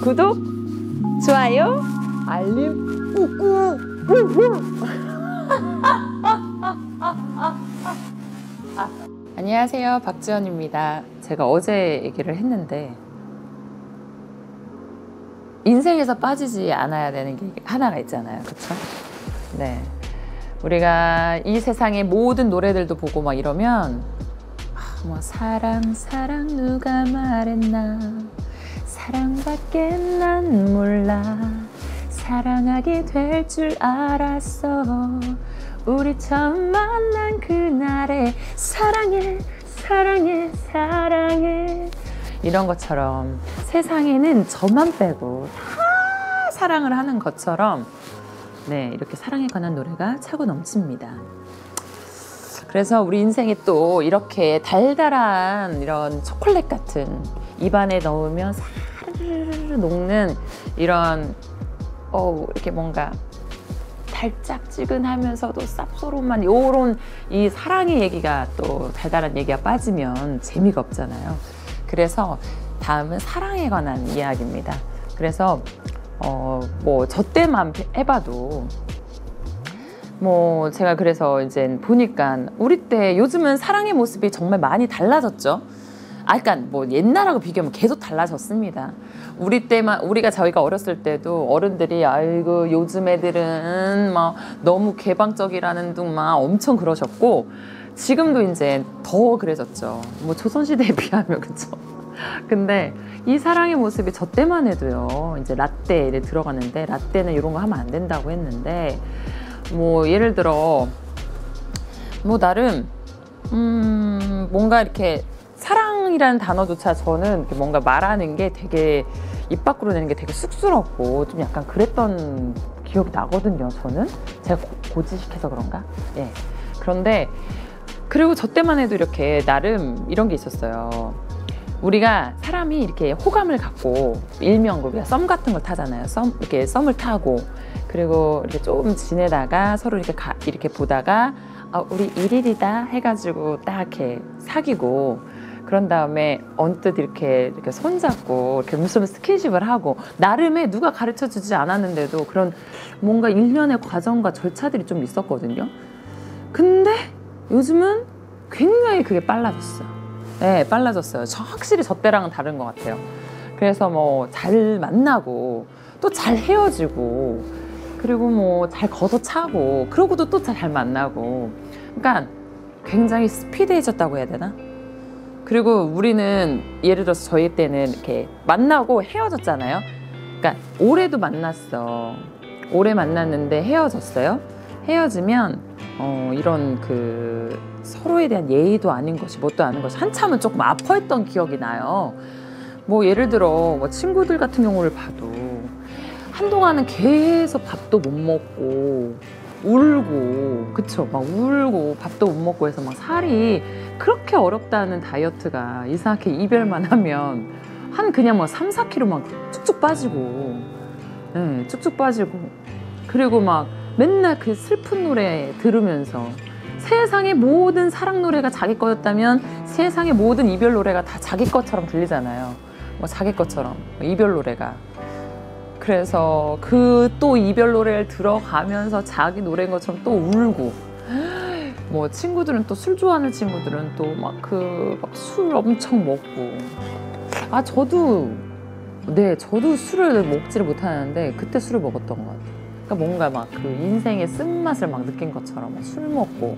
구독, 좋아요, 알림 꾹꾹. 안녕하세요, 박지연입니다. 제가 어제 얘기를 했는데 인생에서 빠지지 않아야 되는 게 하나가 있잖아요, 그쵸? 네, 우리가 이 세상의 모든 노래들도 보고 막 이러면 뭐 사랑 사랑 누가 말했나, 사랑밖에 난 몰라, 사랑하게 될 줄 알았어, 우리 처음 만난 그날에 사랑해 사랑해 사랑해, 이런 것처럼 세상에는 저만 빼고 다 사랑을 하는 것처럼 네, 이렇게 사랑에 관한 노래가 차고 넘칩니다. 그래서 우리 인생에 또 이렇게 달달한 이런 초콜릿 같은, 입안에 넣으면 사르르르 녹는 이런 이렇게 뭔가 달짝지근하면서도 쌉소름한 요런 이 사랑의 얘기가, 또 달달한 얘기가 빠지면 재미가 없잖아요. 그래서 다음은 사랑에 관한 이야기입니다. 그래서 뭐 저 때만 해봐도 뭐 제가 그래서 이제 보니까 우리 때, 요즘은 사랑의 모습이 정말 많이 달라졌죠. 그러니까 뭐 옛날하고 비교하면 계속 달라졌습니다. 우리 때만, 저희가 어렸을 때도 어른들이 아이고 요즘 애들은 막 너무 개방적이라는 둥 막 엄청 그러셨고, 지금도 이제 더 그래졌죠. 뭐 조선시대에 비하면, 그쵸? 근데 이 사랑의 모습이 저 때만 해도요, 이제 라떼를 들어가는데, 라떼는 이런 거 하면 안 된다고 했는데, 뭐 예를 들어 뭐 나름 뭔가 이렇게 사랑이라는 단어조차 저는 이렇게 뭔가 말하는 게 되게, 입 밖으로 내는 게 되게 쑥스럽고 좀 약간 그랬던 기억이 나거든요. 저는 제가 고지식해서 그런가? 예. 그런데 그리고 저 때만 해도 이렇게 나름 이런 게 있었어요. 우리가 사람이 이렇게 호감을 갖고, 일명 우리가 썸 같은 걸 타잖아요. 이렇게 썸을 타고, 그리고 이렇게 조금 지내다가 서로 이렇게 보다가 우리 일일이다 해가지고 딱 이렇게 사귀고, 그런 다음에 언뜻 이렇게 손잡고 이렇게 무슨 스킨십을 하고, 나름의 누가 가르쳐 주지 않았는데도 그런 뭔가 일련의 과정과 절차들이 좀 있었거든요. 근데 요즘은 굉장히 그게 빨라졌어요. 네, 빨라졌어요. 확실히 저 때랑은 다른 것 같아요. 그래서 뭐 잘 만나고 또 잘 헤어지고, 그리고 뭐 잘 걷어차고, 그러고도 또 잘 만나고, 그러니까 굉장히 스피드해졌다고 해야 되나? 그리고 우리는 예를 들어서 저희 때는 이렇게 만나고 헤어졌잖아요. 그러니까 올해도 만났어. 오래 만났는데 헤어졌어요. 헤어지면 이런 그 서로에 대한 예의도 아닌 것이 뭣도 아닌 것이 한참은 조금 아파했던 기억이 나요. 뭐 예를 들어 뭐 친구들 같은 경우를 봐도 한동안은 계속 밥도 못 먹고 울고, 그쵸? 막 울고 밥도 못 먹고 해서 막 살이 그렇게 어렵다는 다이어트가 이상하게 이별만 하면 그냥 뭐 3, 4kg 막 쭉쭉 빠지고, 네, 쭉쭉 빠지고, 그리고 막 맨날 그 슬픈 노래 들으면서, 세상의 모든 사랑 노래가 자기 거였다면 세상의 모든 이별 노래가 다 자기 것처럼 들리잖아요. 뭐 자기 것처럼 이별 노래가. 그래서 그 또 이별 노래를 들어가면서 자기 노래인 것처럼 또 울고, 뭐 친구들은 또 술 좋아하는 친구들은 또 막 술 엄청 먹고. 저도 술을 먹지를 못하는데 그때 술을 먹었던 것 같아요. 그러니까 뭔가 막 그 인생의 쓴맛을 막 느낀 것처럼 막 술 먹고,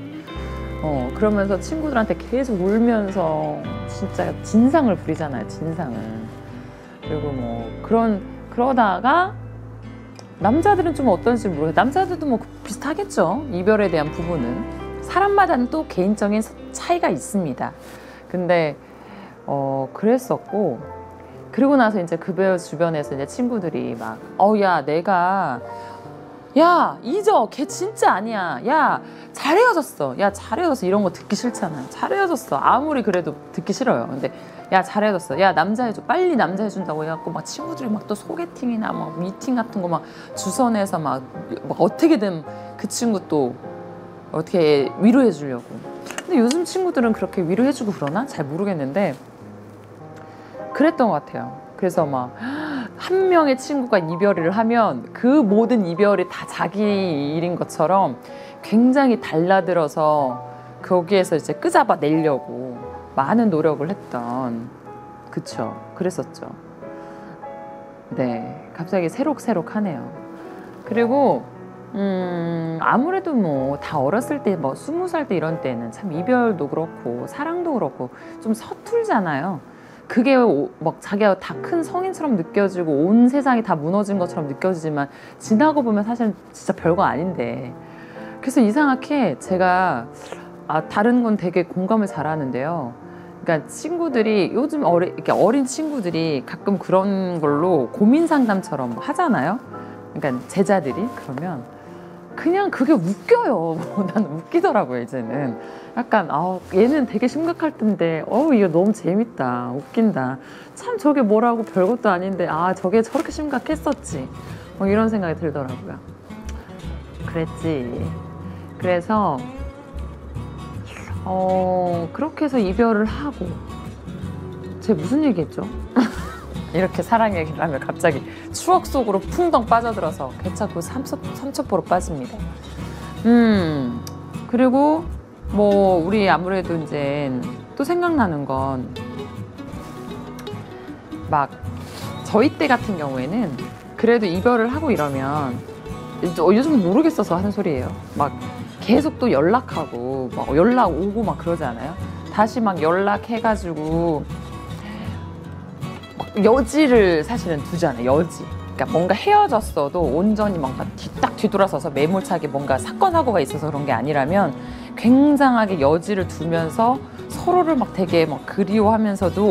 그러면서 친구들한테 계속 울면서 진짜 진상을 부리잖아요, 진상을. 그리고 뭐 그러다가 남자들은 좀 어떤지 모르겠어요. 남자들도 뭐 비슷하겠죠. 이별에 대한 부분은 사람마다는 또 개인적인 차이가 있습니다. 근데 그랬었고, 그리고 나서 이제 그 배우 주변에서 이제 친구들이 막 야 잊어, 걔 진짜 아니야, 야 잘 헤어졌어, 이런 거 듣기 싫잖아요. 잘 헤어졌어 아무리 그래도 듣기 싫어요. 근데 야 잘 헤어졌어, 야 남자해줘, 빨리 남자해준다고 해갖고 막 친구들이 막 또 소개팅이나 막 미팅 같은 거 막 주선해서 막 어떻게든 그 친구 또 어떻게 위로해 주려고. 근데 요즘 친구들은 그렇게 위로해주고 그러나? 잘 모르겠는데 그랬던 것 같아요. 그래서 막 한 명의 친구가 이별을 하면 그 모든 이별이 다 자기 일인 것처럼 굉장히 달라들어서 거기에서 이제 끄잡아 내려고 많은 노력을 했던, 그쵸, 그랬었죠. 네, 갑자기 새록새록하네요. 그리고 아무래도 뭐 다 어렸을 때 뭐 20살 때 이런 때는 참 이별도 그렇고 사랑도 그렇고 좀 서툴잖아요. 그게 막 자기가 다 큰 성인처럼 느껴지고 온 세상이 다 무너진 것처럼 느껴지지만 지나고 보면 사실 진짜 별거 아닌데, 그래서 이상하게 제가 다른 건 되게 공감을 잘하는데요. 그러니까 친구들이 요즘 이렇게 어린 친구들이 가끔 그런 걸로 고민 상담처럼 하잖아요. 그러니까 제자들이 그러면 그냥 그게 웃겨요. 나는 웃기더라고요, 이제는. 약간 얘는 되게 심각할 텐데 이거 너무 재밌다, 웃긴다. 참 저게 뭐라고 별것도 아닌데 저게 저렇게 심각했었지. 이런 생각이 들더라고요. 그랬지. 그래서 그렇게 해서 이별을 하고, 제가 무슨 얘기했죠? 이렇게 사랑 얘기를 하면 갑자기 추억 속으로 풍덩 빠져들어서 괜찮고 삼천포로 빠집니다. 그리고 뭐 우리 아무래도 이제 또 생각나는 건 막 저희 때 같은 경우에는 그래도 이별을 하고 이러면 요즘은 모르겠어서 하는 소리예요. 막 계속 또 연락하고 막 연락 오고 막 그러지 않아요? 다시 막 연락해가지고 여지를 사실은 두잖아요. 여지. 그러니까 뭔가 헤어졌어도 온전히 뭔가 딱 뒤돌아서서 매몰차게 뭔가 사건 사고가 있어서 그런 게 아니라면 굉장하게 여지를 두면서 서로를 막 되게 막 그리워하면서도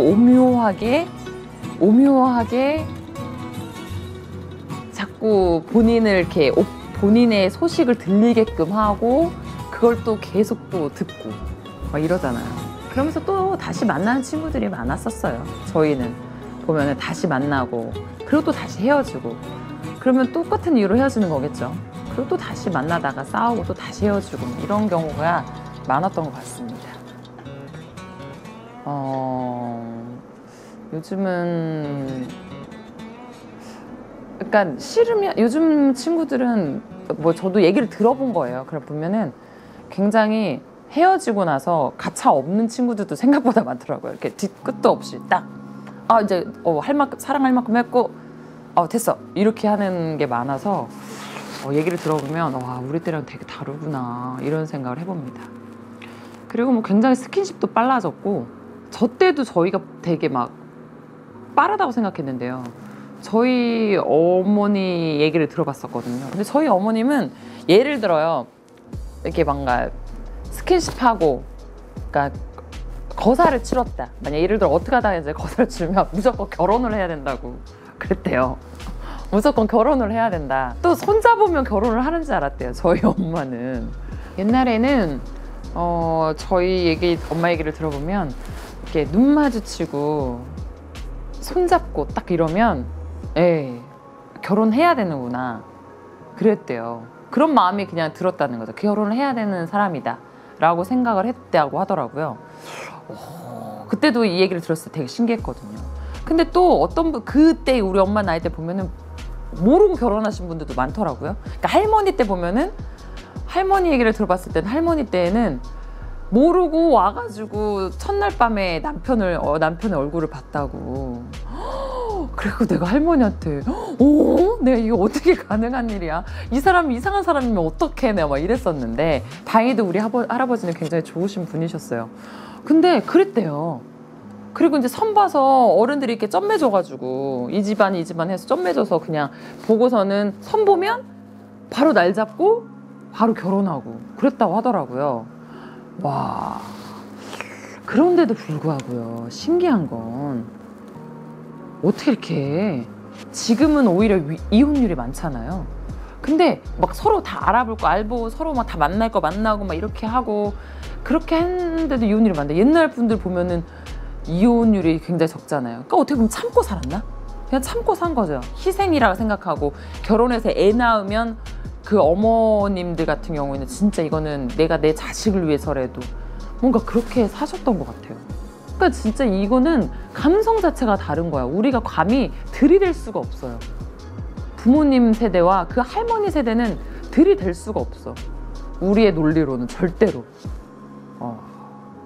오묘하게 자꾸 본인을 이렇게 본인의 소식을 들리게끔 하고 그걸 또 계속 또 듣고 막 이러잖아요. 그러면서 또 다시 만나는 친구들이 많았었어요. 저희는 보면은 다시 만나고 그리고 또 다시 헤어지고, 그러면 똑같은 이유로 헤어지는 거겠죠. 그리고 또 다시 만나다가 싸우고 또 다시 헤어지고 이런 경우가 많았던 것 같습니다. 요즘은 그러니까 싫으면, 요즘 친구들은 뭐 저도 얘기를 들어본 거예요. 그래 보면은 굉장히 헤어지고 나서 가차 없는 친구들도 생각보다 많더라고요. 이렇게 뒤끝도 없이 딱 이제 할 만큼 사랑할 만큼 했고 됐어 이렇게 하는 게 많아서 얘기를 들어보면 와, 우리 때랑 되게 다르구나 이런 생각을 해봅니다. 그리고 뭐 굉장히 스킨십도 빨라졌고, 저 때도 저희가 되게 막 빠르다고 생각했는데요. 저희 어머니 얘기를 들어봤었거든요. 근데 저희 어머님은 예를 들어요, 이렇게 뭔가 스킨십하고, 그러니까 거사를 치렀다. 만약 예를 들어 어떻게 하다가 이제 거사를 치르면 무조건 결혼을 해야 된다고 그랬대요. 무조건 결혼을 해야 된다. 또 손잡으면 결혼을 하는 줄 알았대요, 저희 엄마는. 옛날에는 저희 엄마 얘기를 들어보면 이렇게 눈 마주치고 손잡고 딱 이러면 결혼해야 되는구나 그랬대요. 그런 마음이 그냥 들었다는 거죠. 결혼을 해야 되는 사람이다 라고 생각을 했다고 하더라고요. 그때도 이 얘기를 들었을 때 되게 신기했거든요. 근데 또 어떤 분, 그때 우리 엄마 나이 때 보면은 모르고 결혼하신 분들도 많더라고요. 그러니까 할머니 때 보면은, 할머니 얘기를 들어봤을 때는 할머니 때는 모르고 와가지고 첫날 밤에 남편의 얼굴을 봤다고. 그리고 내가 할머니한테 내가 이거 어떻게 가능한 일이야? 이 사람이 이상한 사람이면 어떡해? 내가 막 이랬었는데, 다행히도 우리 할아버지는 굉장히 좋으신 분이셨어요. 근데 그랬대요. 그리고 이제 선 봐서 어른들이 이렇게 점 매줘가지고 이 집안 해서 점 매줘서 그냥 보고서는 선 보면 바로 날 잡고 바로 결혼하고 그랬다고 하더라고요. 와, 그런데도 불구하고요, 신기한 건 어떻게 이렇게, 지금은 오히려 이혼율이 많잖아요. 근데 막 서로 다 알아보고 서로 막 다 만날 거 만나고 막 이렇게 하고 그렇게 했는데도 이혼율이 많은데, 옛날 분들 보면은 이혼율이 굉장히 적잖아요. 그러니까 어떻게 보면 참고 살았나? 그냥 참고 산 거죠. 희생이라고 생각하고, 결혼해서 애 낳으면 그 어머님들 같은 경우에는 진짜 이거는 내가 내 자식을 위해서라도 뭔가 그렇게 사셨던 것 같아요. 그러니까 진짜 이거는 감성 자체가 다른 거야. 우리가 감히 들이댈 수가 없어요. 부모님 세대와 그 할머니 세대는 들이댈 수가 없어. 우리의 논리로는 절대로.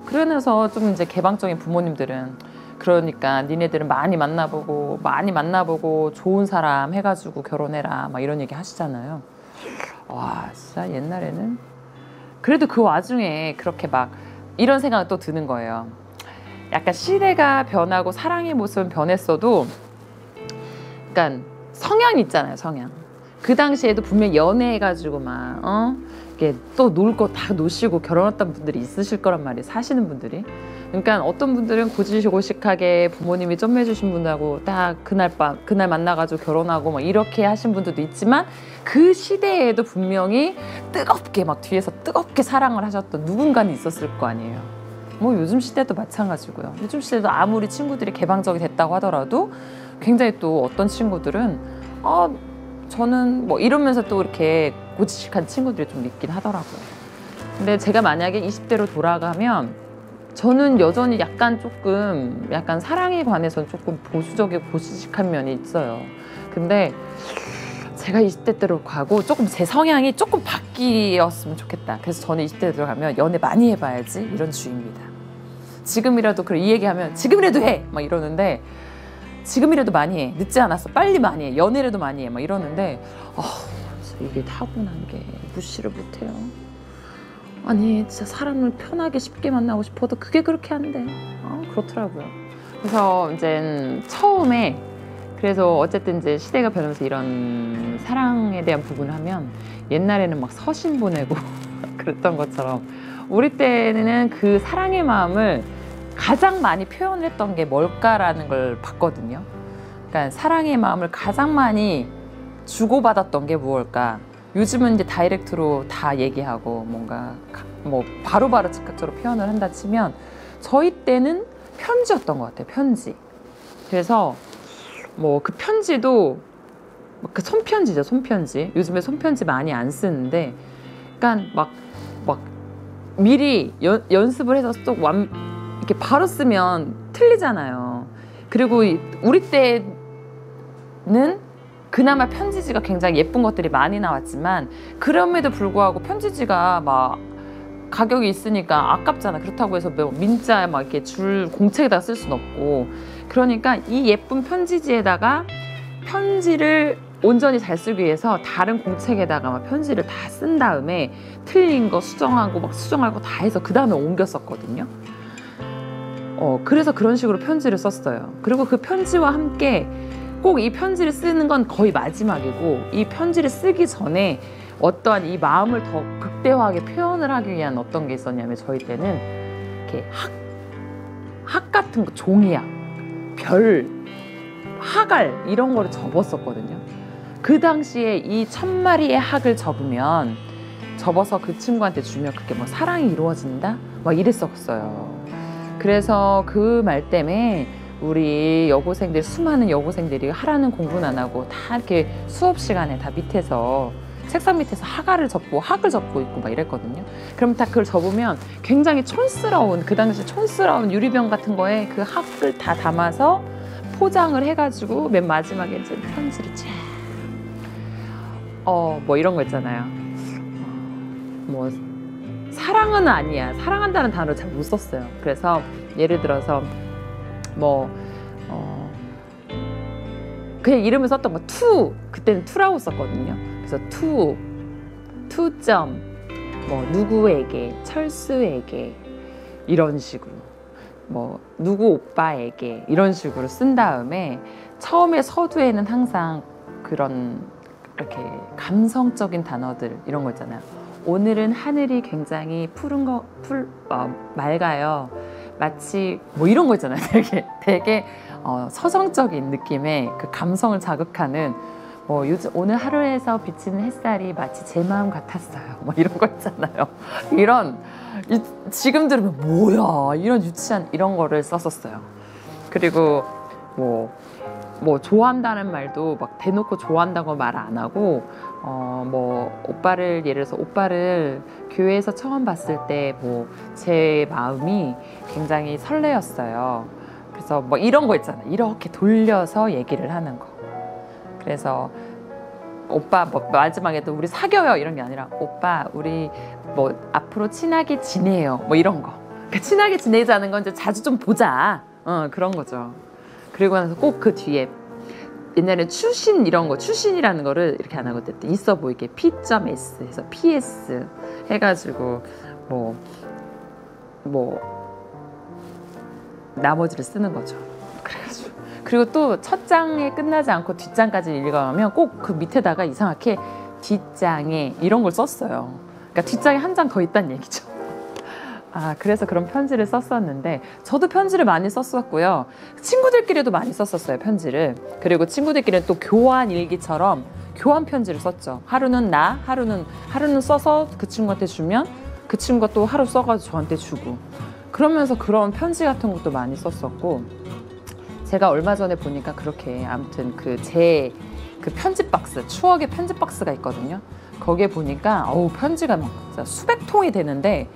그래서 좀 이제 개방적인 부모님들은 그러니까 니네들은 많이 만나보고 좋은 사람 해가지고 결혼해라 막 이런 얘기 하시잖아요. 와, 진짜 옛날에는 그래도 그 와중에 그렇게 막 이런 생각이 또 드는 거예요. 약간 시대가 변하고 사랑의 모습은 변했어도 그러니까 성향이 있잖아요. 성향. 그 당시에도 분명히 연애해가지고 막 이게 또 놀 거 다 노시고 결혼했던 분들이 있으실 거란 말이에요. 사시는 분들이. 그러니까 어떤 분들은 고지고식하게 부모님이 쫌매주신 분하고 딱 그날 만나가지고 결혼하고 막 이렇게 하신 분들도 있지만 그 시대에도 분명히 뜨겁게 막 뒤에서 뜨겁게 사랑을 하셨던 누군가는 있었을 거 아니에요. 뭐 요즘 시대도 마찬가지고요. 요즘 시대도 아무리 친구들이 개방적이 됐다고 하더라도 굉장히 또 어떤 친구들은 저는 뭐 이러면서 또 이렇게 고지식한 친구들이 좀 있긴 하더라고요. 근데 제가 만약에 20대로 돌아가면 저는 여전히 약간 사랑에 관해서 조금 보수적이고 고지식한 면이 있어요. 근데 제가 20대 때로 가고 조금 제 성향이 조금 바뀌었으면 좋겠다. 그래서 저는 20대 들어가면 연애 많이 해봐야지 이런 주의입니다. 지금이라도 이 얘기하면 지금이라도 해! 막 이러는데 지금이라도 많이 해. 늦지 않았어. 빨리 많이 해. 연애라도 많이 해. 막 이러는데 이게 타고난 게 무시를 못해요. 아니 진짜 사람을 편하게 쉽게 만나고 싶어도 그게 그렇게 안 돼. 그렇더라고요. 그래서 이제 처음에 그래서 어쨌든 이제 시대가 변하면서 이런 사랑에 대한 부분을 하면 옛날에는 막 서신 보내고 그랬던 것처럼 우리 때는 그 사랑의 마음을 가장 많이 표현을 했던 게 뭘까라는 걸 봤거든요. 그러니까 사랑의 마음을 가장 많이 주고받았던 게 무엇일까? 요즘은 이제 다이렉트로 다 얘기하고 뭔가 뭐 바로바로 즉각적으로 표현을 한다 치면 저희 때는 편지였던 것 같아요. 편지. 그래서 뭐 그 편지도 그 손편지죠. 손편지. 요즘에 손편지 많이 안 쓰는데 그러니까 막 미리 연습을 해서 이렇게 바로 쓰면 틀리잖아요. 그리고 우리 때는 그나마 편지지가 굉장히 예쁜 것들이 많이 나왔지만 그럼에도 불구하고 편지지가 막 가격이 있으니까 아깝잖아. 그렇다고 해서 민자에 막 이렇게 줄 공책에다 쓸 수는 없고 그러니까 이 예쁜 편지지에다가 편지를 온전히 잘 쓰기 위해서 다른 공책에다가 막 편지를 다 쓴 다음에 틀린 거 수정하고 다 해서 그 다음에 옮겼었거든요. 그래서 그런 식으로 편지를 썼어요. 그리고 그 편지와 함께 꼭 이 편지를 쓰는 건 거의 마지막이고 이 편지를 쓰기 전에 어떠한 이 마음을 더 극대화하게 표현을 하기 위한 어떤 게 있었냐면 저희 때는 이렇게 학 같은 거 종이학, 별, 학알 이런 거를 접었었거든요. 그 당시에 이 1000마리의 학을 접어서 그 친구한테 주면 그게 뭐 사랑이 이루어진다? 막 이랬었어요. 그래서 그 말 때문에 우리 여고생들 수많은 여고생들이 하라는 공부는 안 하고 다 이렇게 수업 시간에 다 밑에서 책상 밑에서 학을 접고 있고 막 이랬거든요. 그럼 다 그걸 접으면 굉장히 촌스러운 그 당시 촌스러운 유리병 같은 거에 그 학을 다 담아서 포장을 해가지고 맨 마지막에 이제 편지를 쫙 뭐 이런 거 있잖아요. 뭐 사랑은 아니야. 사랑한다는 단어를 잘 못 썼어요. 그래서 예를 들어서 그냥 이름을 썼던 거 투 그때는 투라고 썼거든요. 그래서 투점 뭐 누구에게 철수에게 이런 식으로 뭐 누구 오빠에게 이런 식으로 쓴 다음에 처음에 서두에는 항상 그런 이렇게 감성적인 단어들 이런 거 있잖아요. 오늘은 하늘이 굉장히 맑아요. 마치 뭐 이런 거 있잖아요. 되게 서정적인 느낌의 그 감성을 자극하는 뭐 오늘 하루에서 비치는 햇살이 마치 제 마음 같았어요. 뭐 이런 거 있잖아요. 지금 들으면 뭐야 이런 유치한 이런 거를 썼었어요. 그리고 뭐 뭐 좋아한다는 말도 막 대놓고 좋아한다고 말 안 하고 뭐 오빠를 예를 들어서 오빠를 교회에서 처음 봤을 때 뭐 제 마음이 굉장히 설레었어요. 그래서 뭐 이런 거 있잖아요. 이렇게 돌려서 얘기를 하는 거. 그래서 오빠 뭐 마지막에도 우리 사겨요 이런 게 아니라 오빠 우리 뭐 앞으로 친하게 지내요 뭐 이런 거. 그러니까 친하게 지내자는 건 이제 자주 좀 보자 그런 거죠. 그리고 나서 꼭 그 뒤에 옛날에 추신 이런 거 추신이라는 거를 이렇게 안 하고 있어 보이게 P.S 해서 PS 해가지고 뭐 나머지를 쓰는 거죠. 그래가지고 그리고 또 첫 장에 끝나지 않고 뒷장까지 읽어가면 꼭 그 밑에다가 이상하게 뒷장에 이런 걸 썼어요. 그러니까 뒷장에 한 장 더 있다는 얘기죠. 그래서 그런 편지를 썼었는데 저도 편지를 많이 썼었고요. 친구들끼리도 많이 썼었어요, 편지를. 그리고 친구들끼리는 또 교환 일기처럼 교환 편지를 썼죠. 하루는 하루는 써서 그 친구한테 주면 그 친구가 또 하루 써가지고 저한테 주고 그러면서 그런 편지 같은 것도 많이 썼었고 제가 얼마 전에 보니까 그렇게 아무튼 제 편지 박스, 추억의 편지 박스가 있거든요. 거기에 보니까 편지가 막 진짜 수백 통이 되는데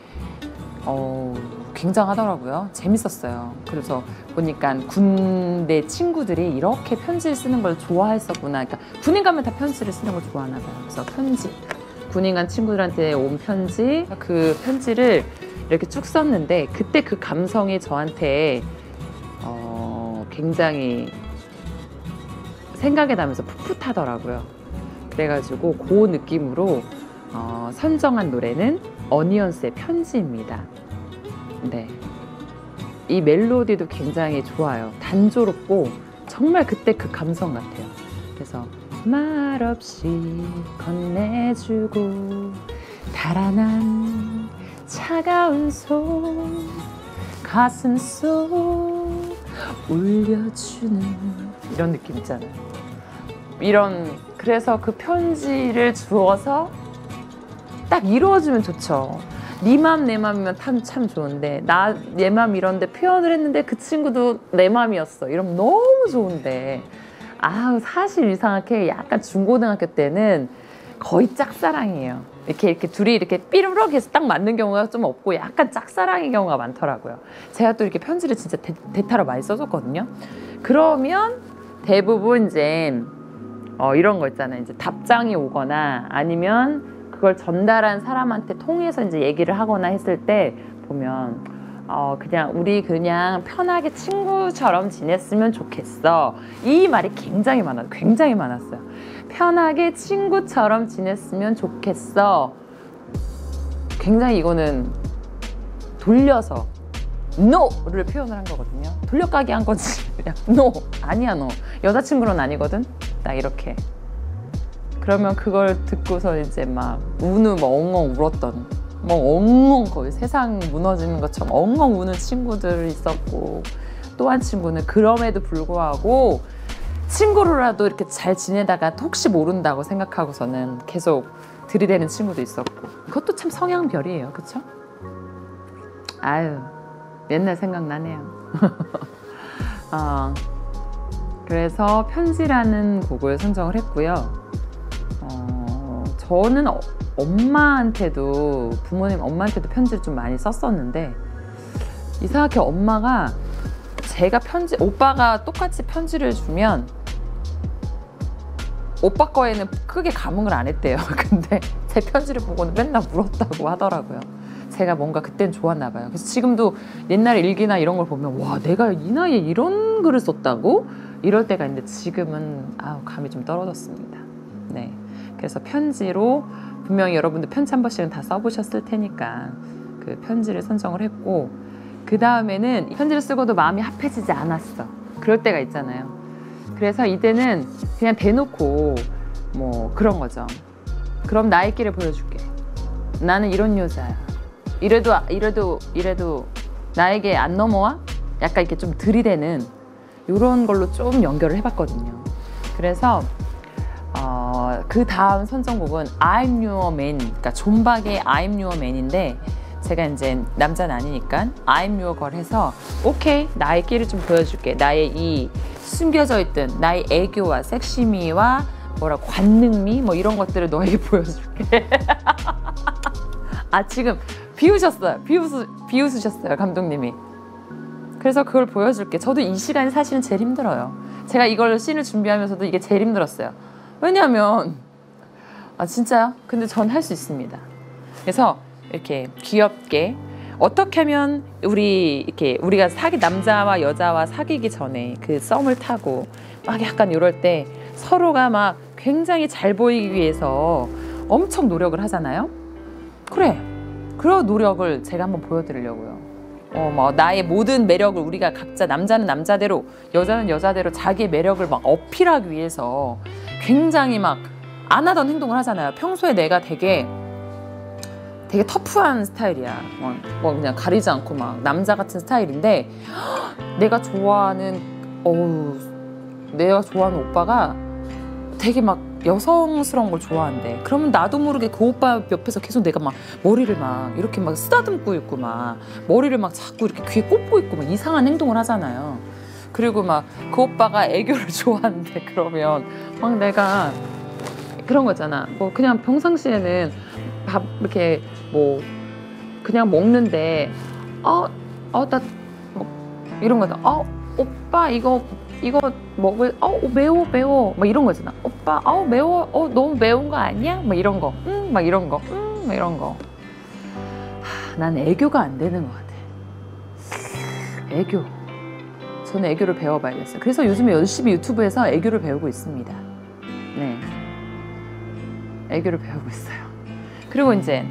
굉장하더라고요. 재밌었어요. 그래서 보니까 군대 친구들이 이렇게 편지를 쓰는 걸 좋아했었구나. 그러니까 군인 가면 다 편지를 쓰는 걸 좋아하나 봐요. 그래서 편지, 군인 간 친구들한테 온 편지, 그 편지를 이렇게 쭉 썼는데 그때 그 감성이 저한테 굉장히 생각에 나면서 풋풋하더라고요. 그래가지고 그 느낌으로 선정한 노래는 어니언스의 편지입니다. 네, 이 멜로디도 굉장히 좋아요. 단조롭고 정말 그때 그 감성 같아요. 그래서 말없이 건네주고 달아난 차가운 손 가슴 속 울려주는 이런 느낌 있잖아요. 그래서 그 편지를 주어서 딱 이루어지면 좋죠. 네 맘 내 맘이면 참 좋은데 내 맘 이런데 표현을 했는데 그 친구도 내 맘이었어 이러면 너무 좋은데 사실 이상하게 약간 중고등학교 때는 거의 짝사랑이에요. 이렇게 둘이 이렇게 삐루룩 해서 딱 맞는 경우가 좀 없고 약간 짝사랑의 경우가 많더라고요. 제가 또 이렇게 편지를 진짜 대타로 많이 써줬거든요. 그러면 대부분 이제 이런 거 있잖아요. 이제 답장이 오거나 아니면 그걸 전달한 사람한테 통해서 이제 얘기를 하거나 했을 때 보면 우리 그냥 편하게 친구처럼 지냈으면 좋겠어. 이 말이 굉장히 많았어요. 편하게 친구처럼 지냈으면 좋겠어. 굉장히 이거는 돌려서 NO를 표현을 한 거거든요. 돌려까기 한 거지. 그냥 NO, 아니야 너. 여자친구는 아니거든. 딱 이렇게. 그러면 그걸 듣고서 이제 막 엉엉 울었던 엉엉 거의 세상 무너지는 것처럼 엉엉 우는 친구들이 있었고 또 한 친구는 그럼에도 불구하고 친구로라도 이렇게 잘 지내다가 혹시 모른다고 생각하고서는 계속 들이대는 친구도 있었고 그것도 참 성향별이에요. 그쵸? 옛날 생각나네요. 그래서 편지라는 곡을 선정을 했고요. 저는 엄마한테도 편지를 좀 많이 썼었는데 이상하게 엄마가 오빠가 똑같이 편지를 주면 오빠 거에는 크게 감흥을 안 했대요. 근데 제 편지를 보고는 맨날 울었다고 하더라고요. 제가 뭔가 그땐 좋았나 봐요. 그래서 지금도 옛날 일기나 이런 걸 보면 와 내가 이 나이에 이런 글을 썼다고? 이럴 때가 있는데 지금은 감이 좀 떨어졌습니다. 네. 그래서 편지로 분명히 여러분들 편지 한 번씩은 다 써보셨을 테니까 그 편지를 선정을 했고 그 다음에는 편지를 쓰고도 마음이 합해지지 않았어. 그럴 때가 있잖아요. 그래서 이때는 그냥 대놓고 뭐 그런 거죠. 그럼 나의 길을 보여줄게. 나는 이런 여자야. 이래도 나에게 안 넘어와? 약간 이렇게 좀 들이대는 이런 걸로 좀 연결을 해봤거든요. 그래서 그 다음 선정곡은 I'm Your Man, 그러니까 존박의 I'm Your Man인데 제가 이제 남자는 아니니까 I'm Your Girl 해서 오케이 나의 끼를 좀 보여줄게. 나의 이 숨겨져 있던 나의 애교와 섹시미와 뭐라 관능미 뭐 이런 것들을 너에게 보여줄게. 아 지금 비웃으셨어요. 비웃으셨어요 감독님이. 그래서 그걸 보여줄게. 저도 이 시간이 사실은 제일 힘들어요. 제가 이걸 씬을 준비하면서도 이게 제일 힘들었어요. 왜냐하면 진짜요? 근데 전 할 수 있습니다. 그래서 이렇게 귀엽게 어떻게 하면 우리가 남자와 여자와 사귀기 전에 그 썸을 타고 막 약간 이럴 때 서로가 막 굉장히 잘 보이기 위해서 엄청 노력을 하잖아요. 그래. 그런 노력을 제가 한번 보여드리려고요. 나의 모든 매력을 우리가 각자 남자는 남자대로 여자는 여자대로 자기의 매력을 막 어필하기 위해서 굉장히 막 안 하던 행동을 하잖아요. 평소에 내가 되게 터프한 스타일이야. 그냥 가리지 않고 막 남자 같은 스타일인데 내가 좋아하는 오빠가 되게 막 여성스러운 걸 좋아한대. 그러면 나도 모르게 그 오빠 옆에서 계속 내가 막 머리를 막 이렇게 막 쓰다듬고 있고 막 머리를 막 자꾸 이렇게 귀에 꽂고 있고 막 이상한 행동을 하잖아요. 그리고 막 그 오빠가 애교를 좋아하는데 그러면 막 내가 그런 거잖아. 그냥 평상시에는 밥 이렇게 그냥 먹는데 나 이런 거다. 오빠 이거 먹을 매워 막 이런 거잖아. 오빠 매워 너무 매운 거 아니야? 막 이런 거. 막 이런 거. 막 이런 거. 난 애교가 안 되는 것 같아. 애교. 저는 애교를 배워봐야겠어요. 그래서 요즘에 열심히 유튜브에서 애교를 배우고 있습니다. 네. 애교를 배우고 있어요. 그리고 이제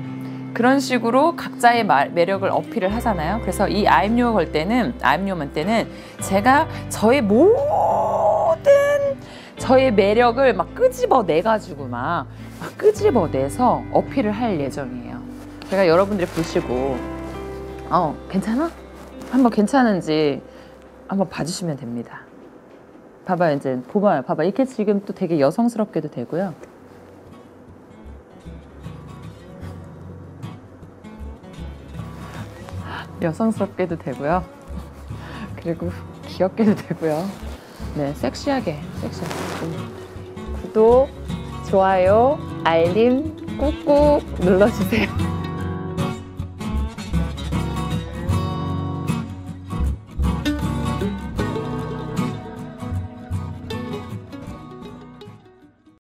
그런 식으로 각자의 매력을 어필을 하잖아요. 그래서 이 I'm Your 걸 때는 제가 저의 매력을 막 끄집어내가지고 막 끄집어내서 어필을 할 예정이에요. 그러니까 여러분들이 보시고 괜찮아? 한번 괜찮은지 한번 봐주시면 됩니다. 봐봐요. 이제 봐봐. 이렇게 지금 또 되게 여성스럽게도 되고요. 여성스럽게도 되고요. 그리고 귀엽게도 되고요. 네, 섹시하게. 구독, 좋아요, 알림 꾹꾹 눌러주세요.